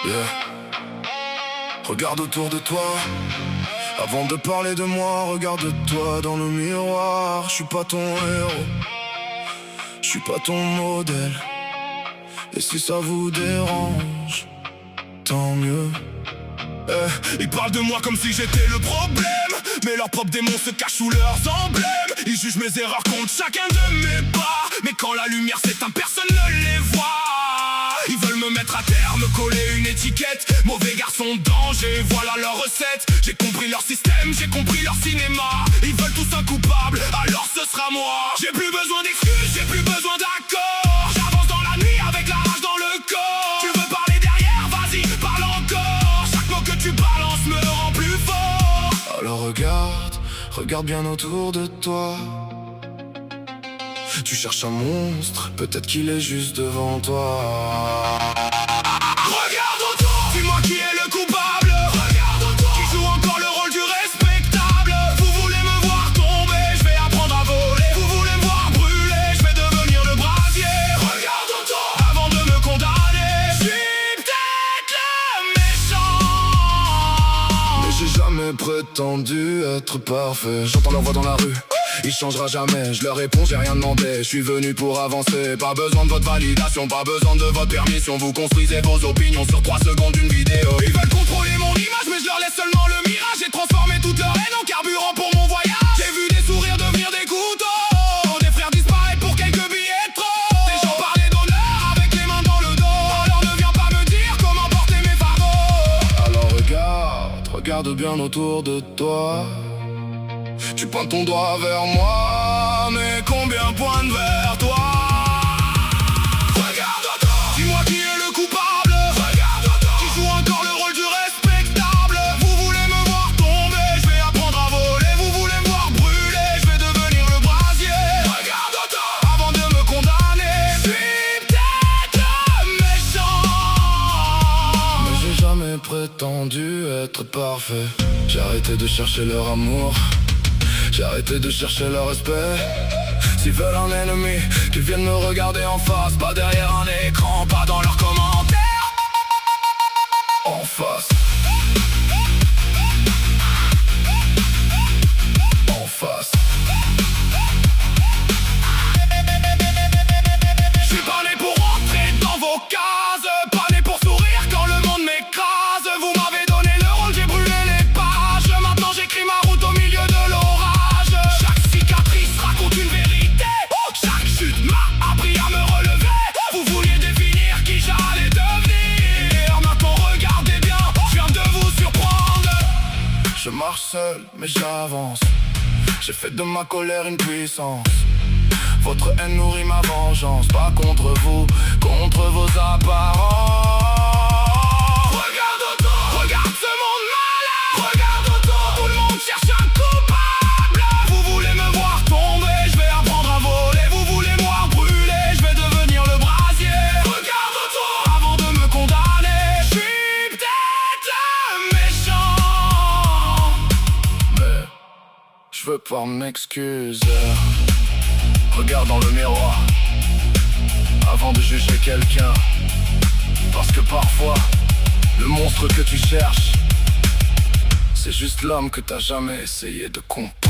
Yeah. Regarde autour de toi. Avant de parler de moi, regarde-toi dans le miroir. Je suis pas ton héros, je suis pas ton modèle. Et si ça vous dérange, tant mieux. Ils parlent de moi comme si j'étais le problème, mais leurs propres démons se cachent sous leurs emblèmes. Ils jugent mes erreurs contre chacun de mes pas, mais quand la lumière s'éteint, personne ne les voit. Ils veulent me mettre à terre, me coller une étiquette. Mauvais garçon, danger, voilà leur recette. J'ai compris leur système, j'ai compris leur cinéma. Ils veulent tous un coupable, alors ce sera moi. J'ai plus besoin d'excuses, j'ai plus besoin d'accords. J'avance dans la nuit avec la rage dans le corps. Tu veux parler derrière, vas-y, parle encore. Chaque mot que tu balances me rend plus fort. Alors regarde bien autour de toi. Tu cherches un monstre, peut-être qu'il est juste devant toi. Regarde autour, dis-moi qui est le coupable. Regarde autour, qui joue encore le rôle du respectable. Vous voulez me voir tomber, je vais apprendre à voler. Vous voulez me voir brûler, je vais devenir le brasier. Regarde autour, avant de me condamner. Je suis peut-être le méchant, mais j'ai jamais prétendu être parfait. J'entends leur voix dans la rue, il changera jamais, je leur réponds, j'ai rien demandé. Je suis venu pour avancer, pas besoin de votre validation, pas besoin de votre permission. Vous construisez vos opinions sur 3 secondes d'une vidéo. Ils veulent contrôler mon image, mais je leur laisse seulement le mirage. J'ai transformé toute leur haine en carburant pour mon voyage. J'ai vu des sourires devenir des couteaux, des frères disparaître pour quelques billets de trop. Des gens parlaient d'honneur avec les mains dans le dos. Alors ne viens pas me dire comment porter mes fardeaux. Alors regarde bien autour de toi. Tu pointes ton doigt vers moi, mais combien pointent vers toi? Regarde autour, dis-moi qui est le coupable. Regarde autour, qui joue encore le rôle du respectable. Vous voulez me voir tomber, je vais apprendre à voler. Vous voulez me voir brûler, je vais devenir le brasier. Regarde autour, avant de me condamner. Je suis peut-être le méchant, mais j'ai jamais prétendu être parfait. J'ai arrêté de chercher leur amour, j'ai arrêté de chercher leur respect. S'ils veulent un ennemi, qu'ils viennent me regarder en face. Pas derrière un écran, pas dans leurs commentaires. En face. En face. Je suis pas né pour rentrer dans vos cases, pas né pour sourire quand le monde m'écrase. Vous m'avez donné le rôle, j'ai brûlé les pages. Maintenant j'écris ma route au milieu de l'orage. Chaque cicatrice raconte une vérité, chaque chute m'a appris à me relever. Vous vouliez définir qui j'allais devenir. Maintenant regardez bien, je viens de vous surprendre. Je marche seul mais j'avance. J'ai fait de ma colère une puissance. Votre haine nourrit ma vengeance. Pas contre vous, contre vos apparences. Regarde autour, regarde ce monde malade. Regarde autour, tout le monde cherche un coupable. Vous voulez me voir tomber, je vais apprendre à voler. Vous voulez me voir brûler, je vais devenir le brasier. Regarde autour, avant de me condamner. Je suis peut-être le méchant, mais je veux pas m'excuser. Regarde dans le miroir avant de juger quelqu'un, parce que parfois le monstre que tu cherches, c'est juste l'homme que t'as jamais essayé de comprendre.